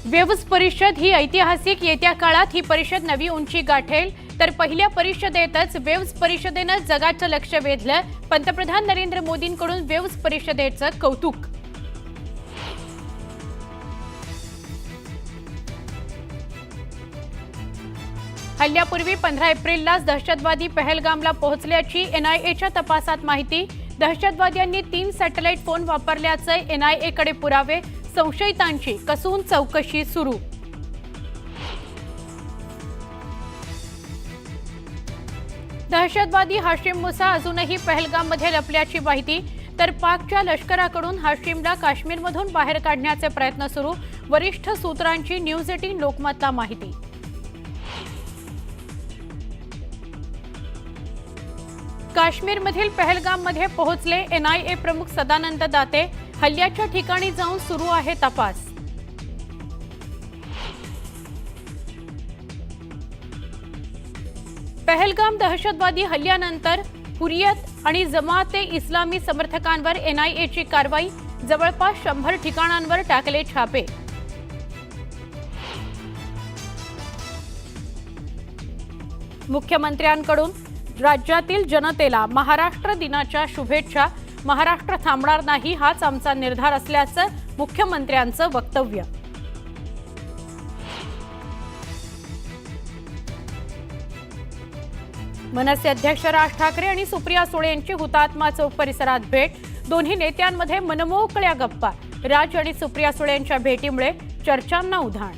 Waves परिषद ही ऐतिहासिक येत्या काळात ही परिषद नवी उंची गाठेल तर पहिल्या परिषदेतच वेव्स परिषदेने जगाचं लक्ष वेधलं। पंतप्रधान नरेंद्र मोदींकडून वेव्स परिषदेचं कौतुक। हल्ल्यापूर्वी 15 एप्रिललाच दहशतवादी पहलगामला पोहोचल्याची एनआयएच्या तपासात माहिती। दहशतवाद्यांनी 3 सॅटेलाइट फोन वापरल्याचे एनआयएकडे पुरावे। संशयितांची कसून चौकशी सुरू। दहशतवादी हाशिम मुसा अजूनही पहलगाममध्ये लपल्याची माहिती। तर पाकच्या लष्कराकडून हाशिमला काश्मीरमधून बाहेर काढण्याचे प्रयत्न सुरू। वरिष्ठ सूत्रांची न्यूज 18 लोकमतला माहिती। काश्मीरमधील पहलगाममध्ये पोहोचले एनआयए प्रमुख सदानंद दाते। हल्ल्याच्या ठिकाणी जाऊन सुरू आहे तपास। पहलगाम दहशतवादी हल्ल्यानंतर हुरियत आणि जमाते इस्लामी समर्थकांवर एनआयएची कारवाई। जवळपास 100 ठिकाणांवर टाकले छापे। मुख्यमंत्र्यांकडून राज्यातील जनतेला महाराष्ट्र दिनाच्या शुभेच्छा। महाराष्ट्र थांबणार नाही हाच आमचा निर्धार असल्याचं मुख्यमंत्र्यांचं वक्तव्य। मनसे अध्यक्ष राज ठाकरे आणि सुप्रिया सुळे यांची हुतात्मा चौक परिसरात भेट। दोन्ही नेत्यांमध्ये मनमोकळ्या गप्पा। राज आणि सुप्रिया सुळे यांच्या भेटीमुळे चर्चांना उधाण।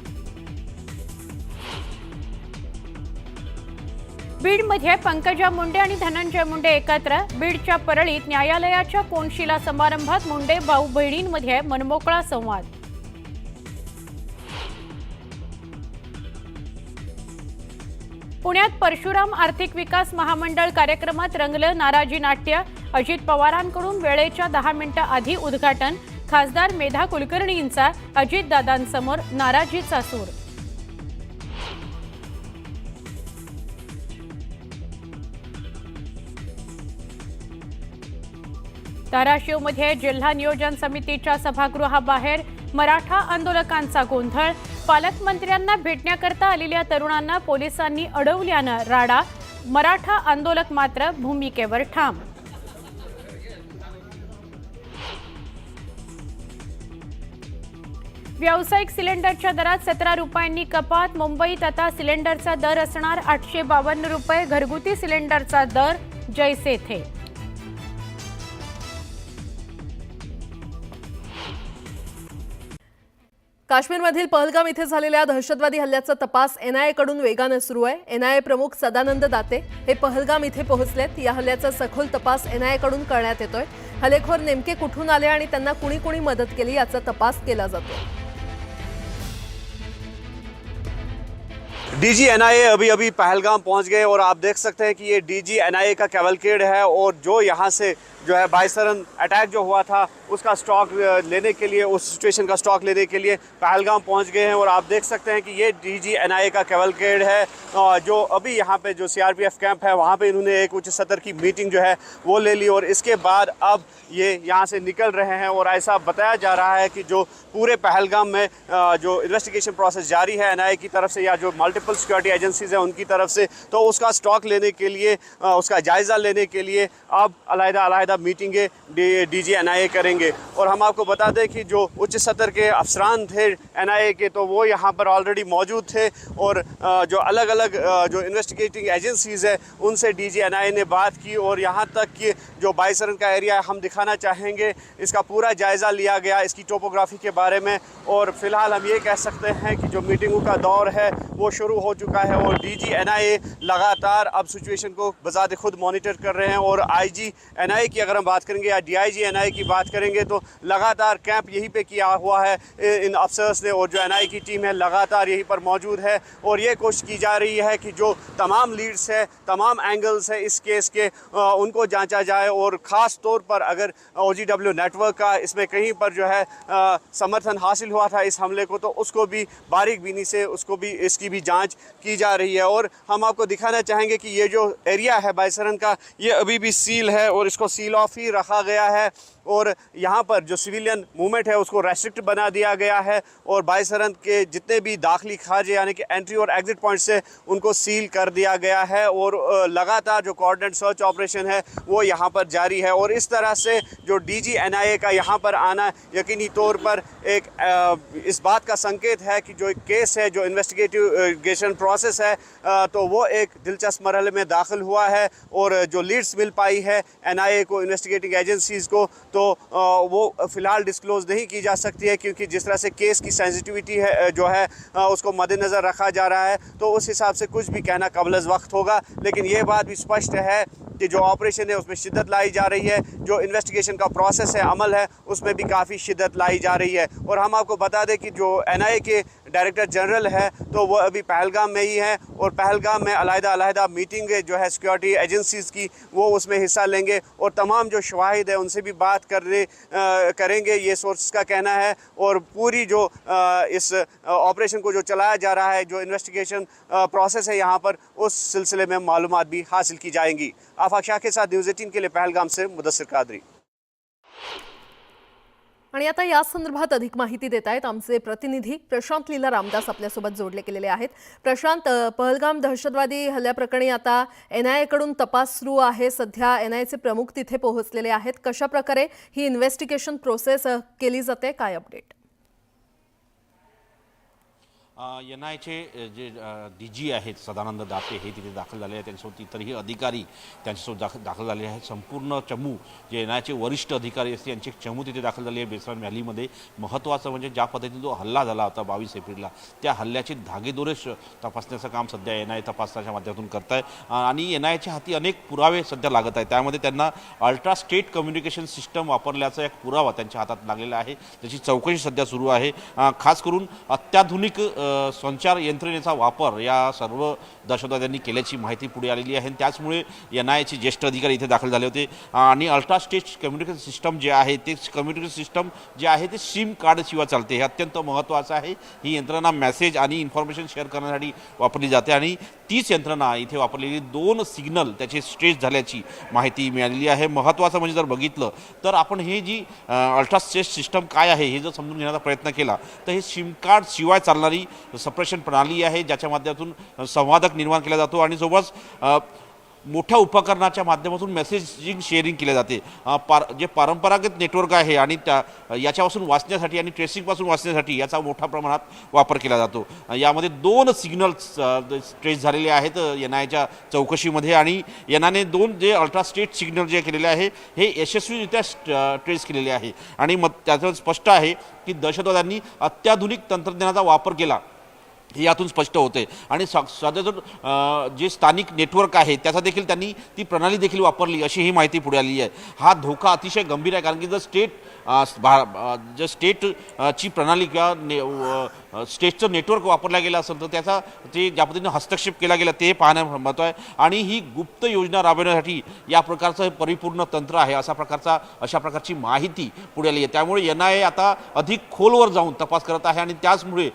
बीडमध्ये पंकजा मुंडे आणि धनंजय मुंडे एकत्र। बीडच्या परळीत न्यायालयाच्या कोनशिला समारंभात मुंडे भाऊ बहिणींमध्ये मनमोकळा संवाद। पुण्यात परशुराम आर्थिक विकास महामंडळ कार्यक्रमात रंगलं नाराजी नाट्य। अजित पवारांकडून वेळेच्या 10 मिनिटं आधी उद्घाटन। खासदार मेधा कुलकर्णींचा अजितदादांसमोर नाराजीचा सूर। धाराशिवमध्ये जिल्हा नियोजन समितीच्या सभागृहाबाहेर मराठा आंदोलकांचा गोंधळ। पालकमंत्र्यांना भेटण्याकरता आलेल्या तरुणांना पोलिसांनी अडवल्यानं राडा। मराठा आंदोलक मात्र भूमिकेवर ठाम। व्यावसायिक सिलेंडरच्या दरात 17 रुपयांनी कपात। मुंबईत आता सिलेंडरचा दर असणार 852 रुपये। घरगुती सिलेंडरचा दर जैसे थे। काश्मीरमधील पहलगाम इथे झालेल्या दहशतवादी हल्ल्याचा तपास एनआयएकडून वेगाने सुरू आहे। एनआयए प्रमुख सदानंद दाते हे पहलगाम इथे पोहोचलेत। या हल्ल्याचा सखोल तपास एनआयएकडून करण्यात येतोय। हल्लेखोर नेमके कुठून आले आणि त्यांना कुणी मदत केली याचा तपास केला जातो। डीजी एनआईए अभी पहलगाम पहुंच गए और आप देख सकते हैं कि ये डीजी एनआईए का कैवलकेड है और जो यहाँ से जो है बाइसरन अटैक जो हुआ था उसका स्टॉक लेने के लिए, उस सिचुएशन का स्टॉक लेने के लिए पहलगाम पहुंच गए हैं। और आप देख सकते हैं कि ये डीजी एनआईए का कैवलकेड है जो अभी यहाँ पे जो सीआरपीएफ कैंप है वहाँ पे इन्होंने एक उच्च सत्र की मीटिंग जो है वो ले ली और इसके बाद अब ये यहाँ से निकल रहे हैं। और ऐसा बताया जा रहा है कि जो पूरे पहलगाम में जो इन्वेस्टिगेशन प्रोसेस जारी है एनआईए की तरफ से या जो मल्टीपल सिक्योरिटी एजेंसीज हैं उनकी तरफ से, तो उसका स्टॉक लेने के लिए, उसका जायज़ा लेने के लिए अब अलग-अलग मीटिंगें डीजी एनआईए करेंगे। और हम आपको बता दें कि जो उच्च सत्र के अफसरान थे एनआईए के, तो वो यहाँ पर ऑलरेडी मौजूद थे और जो अलग अलग जो इन्वेस्टिगेटिंग एजेंसीज़ है उनसे डीजी एनआईए ने बात की। और यहाँ तक कि जो बाइसरन का एरिया हम दिखाना चाहेंगे, इसका पूरा जायज़ा लिया गया इसकी टोपोग्राफी के बारे में। और फिलहाल हम ये कह सकते हैं कि जो मीटिंगों का दौर है वो शुरू हो चुका है और डीजी एनआईए लगातार अब सिचुएशन को बजाते खुद मॉनिटर कर रहे हैं। और आईजी एनआईए की अगर हम बात करेंगे या डीआईजी एनआईए की बात करेंगे तो लगातार कैंप यहीं पे किया हुआ है इन अफसर्स ने और जो एनआईए की टीम है लगातार यहीं पर मौजूद है। और ये कोशिश की जा रही है कि जो तमाम लीड्स है, तमाम एंगल्स है इस केस के, उनको जांचा जाए। और ख़ास तौर पर अगर OGW नेटवर्क का इसमें कहीं पर जो है समर्थन हासिल हुआ था इस हमले को, तो उसको भी बारीक बीनी से उसको भी इसकी भी जांच की जा रही है। और हम आपको दिखाना चाहेंगे कि ये जो एरिया है बाइसरन का, ये अभी भी सील है और इसको सील ऑफ ही रखा गया है। और यहाँ पर जो सिविलियन मूवमेंट है उसको रेस्ट्रिक्ट बना दिया गया है और बाईसरन के जितने भी दाखिली खाजे यानी कि एंट्री और एग्जिट पॉइंट्स है उनको सील कर दिया गया है और लगातार जो कोऑर्डिनेट सर्च ऑपरेशन है वो यहाँ पर जारी है। और इस तरह से जो डीजी एनआईए का यहाँ पर आना यकीनी तौर पर एक इस बात का संकेत है कि जो एक केस है, जो इन्वेस्टिगेशन प्रोसेस है, तो वो एक दिलचस्प मरहले में दाखिल हुआ है और जो लीड्स मिल पाई है एनआईए को, इन्वेस्टिगेटिंग एजेंसीज़ को, तो वो फ़िलहाल डिस्क्लोज़ नहीं की जा सकती है क्योंकि जिस तरह से केस की सेंसिटिविटी है जो है उसको मद्देनज़र रखा जा रहा है, तो उस हिसाब से कुछ भी कहना क़ब्ल वक्त होगा। लेकिन ये बात भी स्पष्ट है कि जो ऑपरेशन है उसमें शिद्दत लाई जा रही है, जो इन्वेस्टिगेशन का प्रोसेस है, अमल है, उसमें भी काफ़ी शिद्दत लाई जा रही है। और हम आपको बता दें कि जो एनआईए के डायरेक्टर जनरल है तो वो अभी पहलगाम में ही है और पहलगाम में अलहदा मीटिंग जो है सिक्योरिटी एजेंसीज़ की वो उसमें हिस्सा लेंगे और तमाम जो शवाहिद है उनसे भी बात करेंगे, ये सोर्स का कहना है। और पूरी जो इस ऑपरेशन को जो चलाया जा रहा है, जो इन्वेस्टिगेशन प्रोसेस है यहाँ पर, उस सिलसिले में मालूमात भी हासिल की जाएंगी। आफाक शाह के साथ न्यूज़ 18 के लिए पहलगाम से मुदस्सिर कादरी। आणि आता या संदर्भात अधिक माहिती देत आहेत आमचे प्रतिनिधी प्रशांत लीला रामदास आपल्यासोबत जोडले गेलेले आहेत। प्रशांत, पहलगाम दहशतवादी हल्ल्याप्रकरणी आता एनआयए कडून तपास सुरू आहे। सध्या एनआयएचे प्रमुख तिथे पोहोचलेले आहेत। कशा प्रकारे ही इन्व्हेस्टिगेशन प्रोसेस केली जाते, काय अपडेट? एनआयचे जे डीजी आहेत सदानंद दाते हे तिथे दाखल झाले आहेत, त्यांच्यासोबत इतरही अधिकारी त्यांच्यासोबत दाखल झाले आहेत। संपूर्ण चमू जे एनआयचे वरिष्ठ अधिकारी असतील यांची चमू तिथे दाखल झाली आहे बेसरान व्हॅलीमध्ये। महत्त्वाचं म्हणजे ज्या पद्धतीने जो हल्ला झाला होता 22 एप्रिलला, त्या हल्ल्याचे धागेदोरे तपासण्याचं काम सध्या एनआय तपासण्याच्या माध्यमातून करत आहे आणि एनआयच्या हाती अनेक पुरावे सध्या लागत आहेत। त्यामध्ये त्यांना अल्ट्रा स्टेट कम्युनिकेशन सिस्टम वापरल्याचा एक पुरावा त्यांच्या हातात लागलेला आहे, त्याची चौकशी सध्या सुरू आहे। खास करून अत्याधुनिक संचार यंत्रणेचा वापर या सर्व दहशतवाद्यांनी केल्याची माहिती पुढे आलेली आहे। त्याचमुळे एनआयचे ज्येष्ठ अधिकारी इथे दाखल झाले होते आणि अल्ट्रा स्टेट कम्युनिकेशन सिस्टम जे आहे ते कम्युनिकेशन सिस्टम जे आहे ते सिम कार्ड शिवाय चालते। हे अत्यंत महत्त्वाचं आहे। ही यंत्रणा मेसेज आणि इन्फॉर्मेशन शेअर करण्यासाठी वापरली जाते आणि तीच यंत्रणा इथे वापरलेली 2 सिग्नल त्याचे स्ट्रेच झाल्याची माहिती मिळालेली आहे। महत्त्वाचं म्हणजे जर बघितलं तर आपण हे जी अल्ट्रा स्टेट सिस्टम काय आहे हे जर समजून घेण्याचा प्रयत्न केला तर हे सिम कार्ड शिवाय चालणारी सप्रेशन प्रणाली आहे, ज्याच्या माध्यमातून संवादक निर्माण केला जातो आणि सोबत मोठ्या उपकरणाच्या माध्यमातून मेसेजिंग शेअरिंग केले जाते। जे परंपरागत नेटवर्क आहे आणि याच्यापासून वाचण्यासाठी आणि ट्रेसिंगपासून वाचण्यासाठी याचा मोठ्या प्रमाणात वापर केला जातो। यामध्ये 2 सिग्नल्स ट्रेस झालेले आहेत एनआयच्या चौकशीमध्ये आणि एनआयने 2 जे अल्ट्रा स्टेट सिग्नल जे केलेले आहे हे यशस्वीरित्या ट्रेस केलेले आहे आणि मग त्याचं स्पष्ट आहे की दहशतवाद्यांनी अत्याधुनिक तंत्रज्ञानाचा वापर केला हे यातून स्पष्ट होते आणि साधारण जे स्थानिक नेटवर्क आहे त्याचा देखील त्यांनी ती प्रणाली देखील वापरली अशी ही माहिती पुढे आली आहे। हा धोका अतिशय गंभीर आहे कारण की जर स्टेटची प्रणाली किंवा स्टेटचं नेटवर्क वापरलं गेलं असेल तर त्याचा ते ज्या पद्धतीने हस्तक्षेप केला गेला ते पाहणं महत्त्व आहे आणि ही गुप्त योजना राबवण्यासाठी या प्रकारचं परिपूर्ण तंत्र आहे अशा प्रकारची माहिती पुढे आली आहे। त्यामुळे एनआयए आता अधिक खोलवर जाऊन तपास करत आहे आणि त्याचमुळे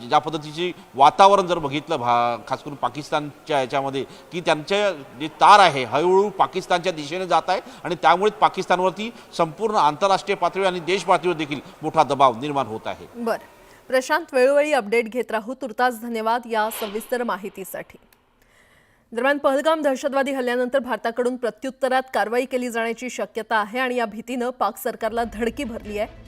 ज्या पद्धतीची वातावरण जर बघितलं खास करून पाकिस्तानच्या याच्यामध्ये की त्यांच्या जे तार आहे हळूहळू पाकिस्तानच्या दिशेने जात आहे आणि त्यामुळे पाकिस्तानवरती संपूर्ण आंतरराष्ट्रीय पातळीवर आणि देश पातळीवर देखील मोठा दबाव निर्माण होत आहे। बरं प्रशांत, वेळोवेळी अपडेट घेत राहू। तुर्तास धन्यवाद या सविस्तर माहितीसाठी। दरम्यान पहलगाम दहशतवादी हल्ल्यानंतर भारताकडून प्रत्युत्तरात कारवाई केली जाण्याची शक्यता आहे आणि या भीतीनं पाक सरकारला धडकी भरली आहे।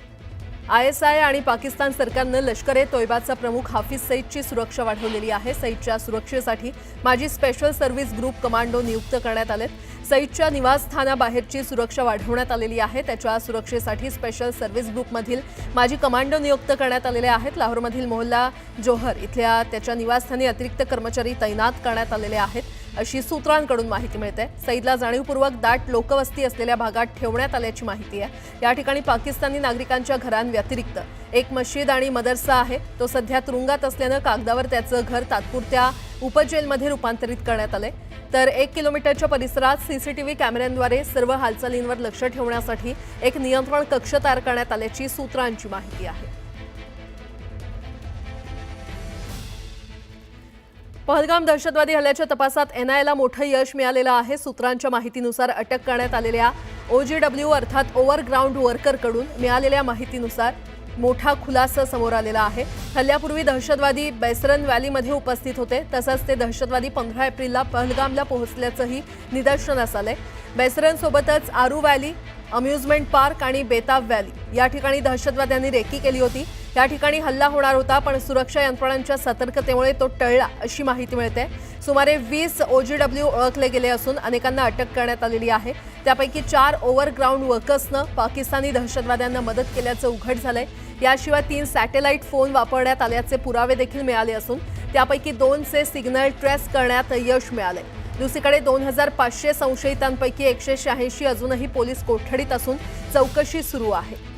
आयएसआय आणि पाकिस्तान सरकारनं लष्कर ए तोयबाचा प्रमुख हाफिज सईदची सुरक्षा वाढवलेली आहे। सईदच्या सुरक्षेसाठी माजी स्पेशल सर्व्हिस ग्रुप कमांडो नियुक्त करण्यात आलेत। सईदच्या निवासस्थानाबाहेरची सुरक्षा वाढवण्यात आलेली आहे। त्याच्या सुरक्षेसाठी स्पेशल सर्व्हिस ग्रुपमधील माजी कमांडो नियुक्त करण्यात आलेले आहेत। लाहोरमधील मोहल्ला जोहर इथल्या त्याच्या निवासस्थानी अतिरिक्त कर्मचारी तैनात करण्यात आलेले आहेत अशी सूत्रांकडून माहिती मिळते। सईदला जाणीवपूर्वक दाट लोकवस्ती असलेल्या भागात ठेवण्यात आल्याची माहिती आहे। या ठिकाणी पाकिस्तानी नागरिकांच्या घरांव्यतिरिक्त एक मस्जिद आणि मदरसा आहे। तो सध्या तुरुंगात असल्यानं कागदावर त्याचं घर तात्पुरत्या उपजेलमध्ये रूपांतरित करण्यात आले। तर 1 किलोमीटरच्या परिसरात सीसीटीव्ही कॅमेऱ्यांद्वारे सर्व हालचालींवर लक्ष ठेवण्यासाठी एक नियंत्रण कक्ष तयार करण्यात आल्याची सूत्रांची माहिती आहे। पहलगाम दहशतवादी हल्ल्याच्या तपासात एनआयएला मोठं यश मिळालेलं आहे। सूत्रांच्या माहितीनुसार अटक करण्यात आलेल्या OGW अर्थात ओव्हरग्राऊंड वर्करकडून मिळालेल्या माहितीनुसार मोठा खुलासा समोर आलेला आहे। हल्ल्यापूर्वी दहशतवादी बैसरन व्हॅलीमध्ये उपस्थित होते, तसंच ते दहशतवादी 15 एप्रिलला पहलगामला पोहोचल्याचंही निदर्शनास आलंय। बैसरन सोबतच आरू व्हॅली, अम्युजमेंट पार्क आणि बेताब व्हॅली या ठिकाणी दहशतवाद्यांनी रेकी केली होती। या ठिकाणी हल्ला होणार होता, पण सुरक्षा यंत्रणांच्या सतर्कतेमुळे तो टळला अशी माहिती मिळते। सुमारे 20 OGW ओळखले गेले असून अनेकांना अटक करण्यात आलेली आहे। त्यापैकी 4 ओव्हरग्राऊंड वर्कर्सनं पाकिस्तानी दहशतवाद्यांना मदत केल्याचं उघड झालंय। याशिवाय 3 सॅटेलाईट फोन वापरण्यात आल्याचे पुरावे देखील मिळाले असून त्यापैकी 2चे सिग्नल ट्रेस करण्यात यश मिळाले। दुसरीकडे 2500 संशयितांपैकी 186 अजूनही पोलीस कोठडीत असून चौकशी सुरू आहे।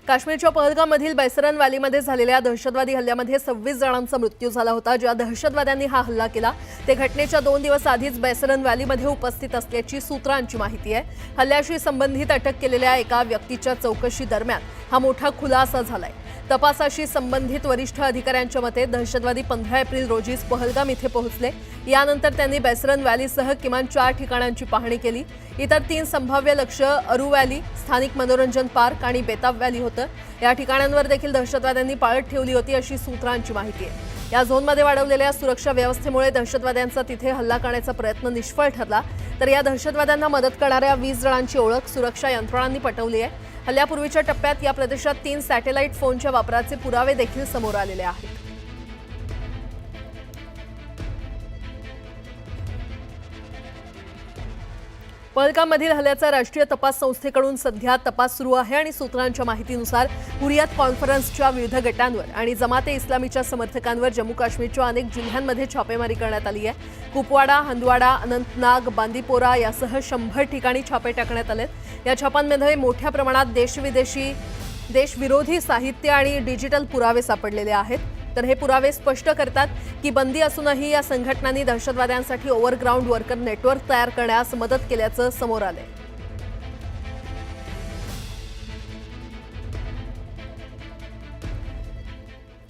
काश्मीरच्या पहलगाममधील बैसरन व्हॅलीमध्ये झालेल्या दहशतवादी हल्ल्यामध्ये 26 जणांचा मृत्यू झाला होता। ज्या दहशतवाद्यांनी हा हल्ला केला ते घटनेच्या 2 दिवस आधीच बैसरन व्हॅलीमध्ये उपस्थित असल्याची सूत्रांची माहिती आहे। हल्ल्याशी संबंधित अटक केलेल्या एका व्यक्तीच्या चौकशी दरम्यान हा मोठा खुलासा झालाय। तपासाशी संबंधित वरिष्ठ अधिकाऱ्यांच्या मते दहशतवादी 15 एप्रिल रोजीच पहलगाम इथे पोहोचले। यानंतर त्यांनी बैसरन व्हॅलीसह किमान 4 ठिकाणांची पाहणी केली। इतर 3 संभाव्य लक्ष्य अरू व्हॅली, स्थानिक मनोरंजन पार्क आणि बेताब व्हॅली होतं। या ठिकाणांवर देखील दहशतवाद्यांनी पाळत ठेवली होती अशी सूत्रांची माहिती आहे। या झोनमध्ये वाढवलेल्या सुरक्षा व्यवस्थेमुळे दहशतवाद्यांचा तिथे हल्ला करण्याचा प्रयत्न निष्फळ ठरला। तर या दहशतवाद्यांना मदत करणाऱ्या 20 जणांची ओळख सुरक्षा यंत्रणांनी पटवली आहे। हल्ल्यापूर्वीच्या टप्प्यात या प्रदेशात 3 सॅटेलाईट फोनच्या वापराचे पुरावे देखील समोर आलेले आहेत। पहलगाममधील हल्ल्याचा राष्ट्रीय तपास संस्थेकडून सध्या तपास सुरू आहे आणि सूत्रांच्या माहितीनुसार हुरियत कॉन्फरन्सच्या विविध गटांवर आणि जमाते इस्लामीच्या समर्थकांवर जम्मू काश्मीरच्या अनेक जिल्ह्यांमध्ये छापेमारी करण्यात आली आहे। कुपवाडा, हंदवाडा, अनंतनाग, बांदीपोरा यासह 100 ठिकाणी छापे टाकण्यात आलेत। या छापांमध्ये मोठ्या प्रमाणात देशविरोधी साहित्य आणि डिजिटल पुरावे सापडलेले आहेत। तर हे पुरावे स्पष्ट करतात की बंदी असूनही या संघटनांनी दहशतवाद्यांसाठी ओव्हरग्राऊंड वर्कर नेटवर्क तयार करण्यास मदत केल्याचं समोर आलंय।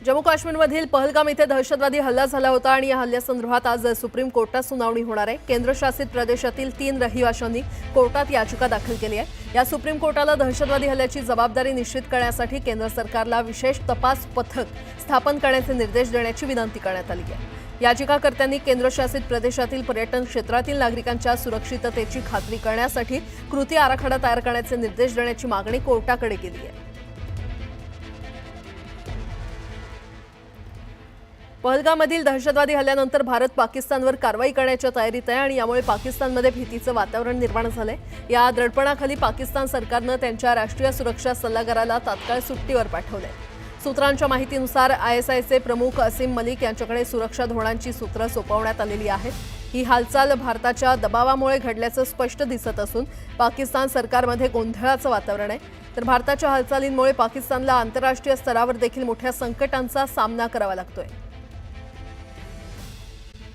जम्मू काश्मीरमधील पहलगाम इथे दहशतवादी हल्ला झाला होता आणि या हल्ल्यासंदर्भात आज सुप्रीम कोर्टात सुनावणी होणार आहे। केंद्रशासित प्रदेशातील 3 रहिवाशांनी कोर्टात याचिका दाखल केली आहे। या सुप्रीम कोर्टाला दहशतवादी हल्ल्याची जबाबदारी निश्चित करण्यासाठी केंद्र सरकारला विशेष तपास पथक स्थापन करण्याचे निर्देश देण्याची विनंती करण्यात आली आहे। याचिकाकर्त्यांनी केंद्रशासित प्रदेशातील पर्यटन क्षेत्रातील नागरिकांच्या सुरक्षिततेची खात्री करण्यासाठी कृती आराखडा तयार करण्याचे निर्देश देण्याची मागणी कोर्टाकडे केली आहे। पहलगाममधील दहशतवादी हल्ल्यानंतर भारत पाकिस्तानवर कारवाई करण्याच्या तयारीत आहे आणि यामुळे पाकिस्तानमध्ये भीतीचं वातावरण निर्माण झालंय। या दडपणाखाली पाकिस्तान सरकारनं त्यांच्या राष्ट्रीय सुरक्षा सल्लागाराला तात्काळ सुट्टीवर पाठवलंय। सूत्रांच्या माहितीनुसार ISIचे प्रमुख असीम मलिक यांच्याकडे सुरक्षा धोरणांची सूत्र सोपवण्यात आलेली आहेत। ही हालचाल भारताच्या दबावामुळे घडल्याचं स्पष्ट दिसत असून पाकिस्तान सरकारमध्ये गोंधळाचं वातावरण आहे। तर भारताच्या हालचालींमुळे पाकिस्तानला आंतरराष्ट्रीय स्तरावर देखील मोठ्या संकटांचा सामना करावा लागतोय।